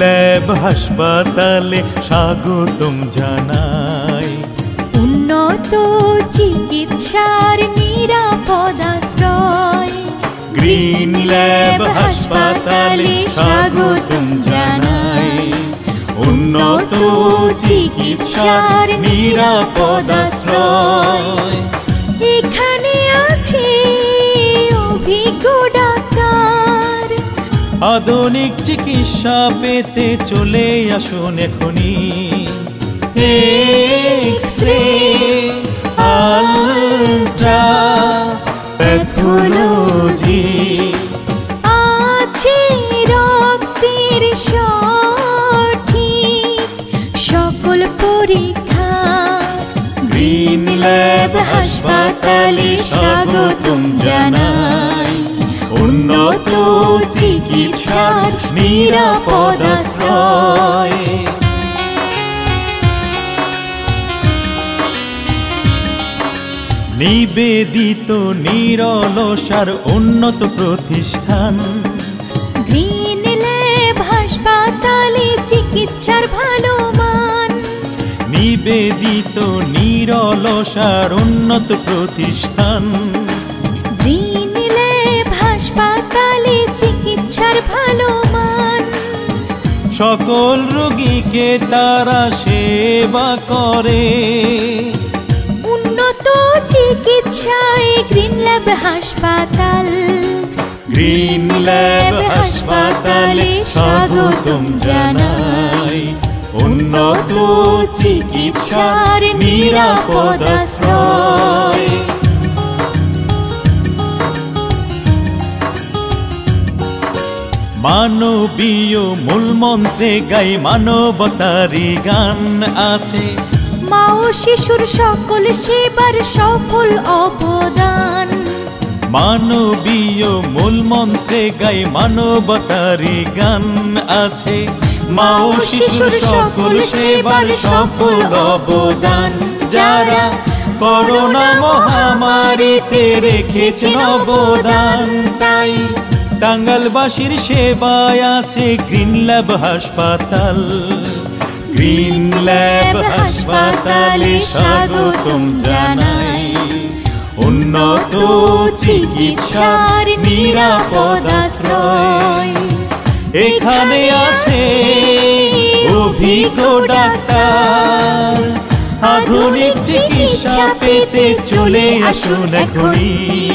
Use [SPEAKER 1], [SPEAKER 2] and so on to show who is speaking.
[SPEAKER 1] Lab হাসপাতালে স্বাগতম জানাই।
[SPEAKER 2] উন্নত চিকিৎসার নিরাপদ আশ্রয়
[SPEAKER 1] গ্রিন ল্যাব হাসপাতালে স্বাগতম জানাই। উন্নত চিকিৎসার নিরাপদ আশ্রয়।
[SPEAKER 2] এখানে আছে অভিজ্ঞ ডাক্তার,
[SPEAKER 1] আধুনিক চিকিৎসা পেতে চলে আসুন এখনই। এক্স-রে, আল্ট্রা, প্যাথোলজি,
[SPEAKER 2] আছে রক্তের সঠিক সকল পরীক্ষা।
[SPEAKER 1] গ্রিন ল্যাব হাসপাতালে স্বাগতম জানাই। উন্নত চিকিৎসার নিরাপদ আশ্রয়। নিবেদিত নিরলসার উন্নত প্রতিষ্ঠান।
[SPEAKER 2] গ্রিন ল্যাব হাসপাতালে চিকিৎসার ভালো মান।
[SPEAKER 1] নিবেদিত নিরলসার উন্নত প্রতিষ্ঠান।
[SPEAKER 2] গ্রিন ল্যাব হাসপাতালে চিকিৎসার ভালো মান।
[SPEAKER 1] সকল রোগীকে তারা সেবা করে।
[SPEAKER 2] উন্নত চিকিৎসায় গ্রিন ল্যাব হাসপাতাল।
[SPEAKER 1] গ্রিন ল্যাব হাসপাতালে স্বাগতম জানাই। উন্নত চিকিৎসার নিরাপদ আশ্রয়। মানবীয় মূলমন্ত্রে গাই মানবতারি গান আছে।
[SPEAKER 2] মা ও শিশুর সকল সেবার সফল অবদান।
[SPEAKER 1] মানবীয় মূলমন্ত্রে গাই মানবতারি গান আছে। মা ও শিশুর সকল সেবার সফল অবদান। যারা করোনা মহামারীতে রেখেছেন অবদান, তাই টাঙ্গাইলবাসীর সেবায় আছে গ্রিন ল্যাব হাসপাতাল। গ্রিন ল্যাব হাসপাতালে স্বাগতম জানাই। উন্নত চিকিৎসার নিরাপদ আশ্রয়। এখানে আছে অভিজ্ঞ ডাক্তার, আধুনিক চিকিৎসা পেতে চলে আসুন এখনই।